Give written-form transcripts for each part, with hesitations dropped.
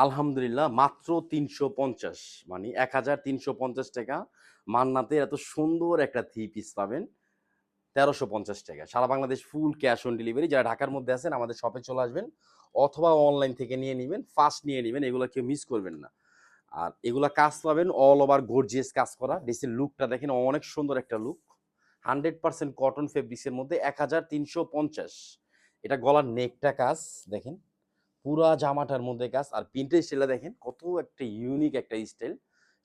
আলহামদুলিল্লাহ মাত্র ৩৫০ মানে ১,৩৫০ টাকা মান্নাতে এত সুন্দর একটা থ্রি পিস পাবেন ১,৩৫০ টাকা। সারা Bangladesh full cash on delivery. যারা ঢাকার মধ্যে আছেন আমাদের শপে চলে আসবেন অথবা অনলাইন থেকে নিয়ে নিবেন। ফার্স্ট নিয়ে নিবেন। এগুলা কেউ মিস করবেন না। আর এগুলা কাজ পাবেন অল ওভার গর্জিয়াস কাজ করা। ড্রেসের লুকটা দেখেন অনেক সুন্দর একটা লুক। 100% কটন ফেব্রিক্স এর মধ্যে ১,৩৫০। এটা গলার নেকটা কাজ দেখেন। পুরা জামাটার মধ্যে কাজ আর প্রিন্টের স্টাইলটা দেখেন কত একটা ইউনিক একটা স্টাইল।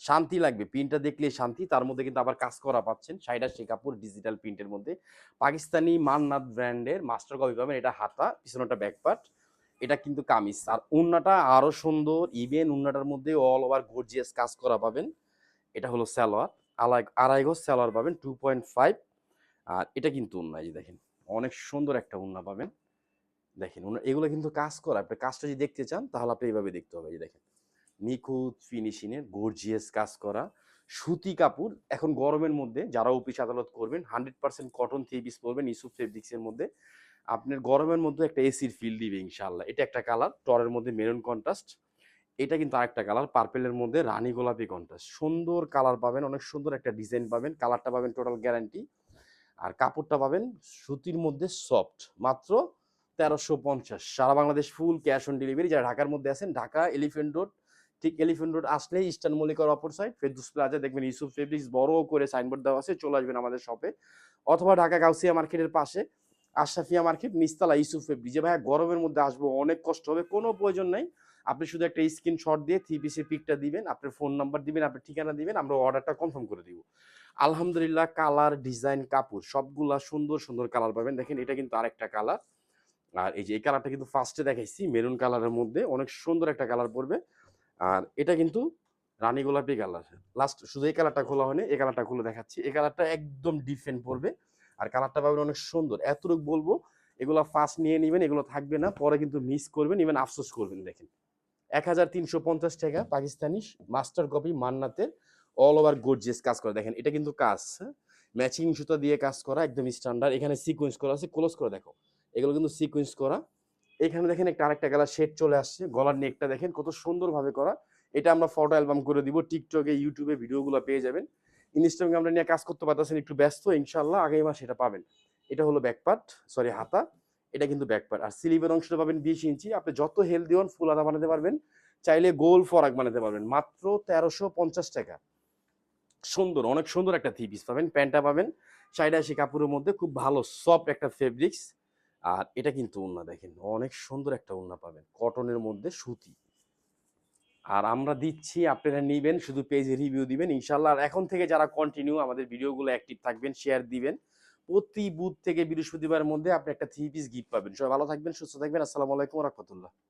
শান্তি লাগবে প্রিন্টটা দেখলেই শান্তি। তার মধ্যে কিন্তু আবার কাজ করা পাচ্ছেন। শাইডা শি কাপড় ডিজিটাল প্রিন্টের মধ্যে পাকিস্তানি মান্নাত ব্র্যান্ডের মাস্টার কপি পাবেন। এটা হাতা, পিছনেটা ব্যাক পার্ট। এটা কিন্তু কামিজ আর ওন্নাটা আরো সুন্দর। ইভেন ওন্নাটার মধ্যে অল ওভার গর্জিয়াস কাজ করা পাবেন। এটা হলো সালোয়ার। আড়াই গজ সালোয়ার পাবেন 2.5। আর এটা কিন্তু ওন্না, এই যে দেখেন অনেক সুন্দর একটা ওন্না পাবেন। দেখেন এগুলো কিন্তু কাজ করা। আপনি কাজটা যদি দেখতে চান তাহলে আপনি এইভাবে দেখতে হবে। এই দেখেন নিখুঁত ফিনিশিং এর গর্জিয়াস কাজ করা সুতি কাপড়। এখন গরমের মধ্যে যারা অফিস আদালত করবেন 100% কটন থ্রি পিস পরবেন ইসুফ ফেব্রিক্স এর মধ্যে। আপনার গরমের মধ্যে একটা এসির ফিল দিবে ইনশাআল্লাহ। এটা একটা কালার টরের মধ্যে মেরুন কন্ট্রাস্ট। এটা কিন্তু আরেকটা কালার পার্পেলের মধ্যে রানী গোলাপি কন্ট্রাস্ট। সুন্দর কালার পাবেন, অনেক সুন্দর একটা ডিজাইন পাবেন। কালারটা পাবেন টোটাল গ্যারান্টি। আর কাপড়টা পাবেন সুতির মধ্যে সফট। মাত্র ১৩৫০। সারা Bangladesh full cash on delivery. যারা ঢাকার মধ্যে আছেন ঢাকা এলিফ্যান্ট রোড, ঠিক এলিফ্যান্ট রোড আসলেই ইস্টার্ন মল্লিকার অপর সাইড ফেরদৌস প্লাজা দেখবেন ইউসুফ ফেব্রিক্স বড় করে সাইনবোর্ড দেওয়া আছে। চলে আসবেন আমাদের শপে অথবা ঢাকা গাউসিয়া মার্কেটের পাশে আশরাফিয়া মার্কেট নিচতলা ইউসুফ ফেব্রিক্স। যে ভাইয়া গরমের মধ্যে আসবো অনেক কষ্ট হবে, কোনো প্রয়োজন নাই। আপনি শুধু একটা স্ক্রিনশট দিয়ে থ্রি পিসের পিকটা দিবেন, আপনার ফোন নাম্বার দিবেন, আপনার ঠিকানা দিবেন, আমরা অর্ডারটা কনফার্ম করে দিব। আলহামদুলিল্লাহ কালার ডিজাইন কাপড় সবগুলা সুন্দর সুন্দর কালার পাবেন। দেখেন এটা কিন্তু আরেকটা কালার। আর এই যে এই কালারটা কিন্তু ফার্স্টে দেখাইছি মেরুন কালারের মধ্যে অনেক সুন্দর একটা কালার পড়বে। আর এটা কিন্তু রানী গোলাপি কালার। লাস্ট শুধু এই কালারটা খোলা হয়নি, এই কালারটা খুলে দেখাচ্ছি। এই কালারটা একদম ডিফারেন্ট পড়বে। আর কালারটা পাবেন অনেক সুন্দর। এতটুকু বলবো এগুলো ফার্স্ট নিয়ে নেবেন, এগুলো থাকবে না, পরে কিন্তু মিস করবেন, ইভেন আফসোস করবেন। দেখেন ১,৩৫০ টাকা পাকিস্তানি মাস্টার কপি মান্নাতের অল ওভার গর্জিয়াস কাজ করা। দেখেন এটা কিন্তু কাজ ম্যাচিং সুতা দিয়ে কাজ করা একদম স্ট্যান্ডার্ড। এখানে সিকোয়েন্স করা আছে, ক্লোজ করে দেখো। এগুলো কিন্তু সিকোয়েন্স করা। এখানে দেখেন একটা আরেকটা কালার শেড চলে আসছে। গলার নেকটা দেখেন কত সুন্দরভাবে করা। এটা আমরা ফটো অ্যালবাম করে দিব। টিকটকে ইউটিউবে ভিডিওগুলো পেয়ে যাবেন। ইনস্টাগ্রামে আমরা নিয়ে কাজ করতে পারতেছেন, একটু ব্যস্ত। ইনশাল্লাহ আগামী মাসে এটা পাবেন। এটা হলো ব্যাক পার্ট, সরি হাতা। এটা কিন্তু ব্যাক পার্ট। আর স্লিভের অংশটা পাবেন ২০ ইঞ্চি। আপনি যত হেলদি হন ফুল হাতা বানাতে পারবেন, চাইলে গোল ফরাক বানাতে পারবেন। মাত্র ১৩৫০ টাকা। সুন্দর, অনেক সুন্দর একটা থ্রি পিস পাবেন। প্যান্টটা পাবেন সাইডে আসি কাপড়ের মধ্যে খুব ভালো সফট একটা ফেব্রিক্স। আর এটা কিন্তু ওড়না দেখেন অনেক সুন্দর একটা ওড়না পাবেন কটনের মধ্যে সুতি। আর আমরা দিচ্ছি, আপনারা নিবেন, শুধু পেজে রিভিউ দিবেন ইনশাল্লাহ। আর এখন থেকে যারা কন্টিনিউ আমাদের ভিডিওগুলো অ্যাক্টিভ থাকবেন, শেয়ার দিবেন, প্রতি বুধ থেকে বৃহস্পতিবারের মধ্যে আপনি একটা থ্রি পিস গিফট পাবেন। সবাই ভালো থাকবেন, সুস্থ থাকবেন। আসসালামু আলাইকুম ওয়া রাহমাতুল্লাহ।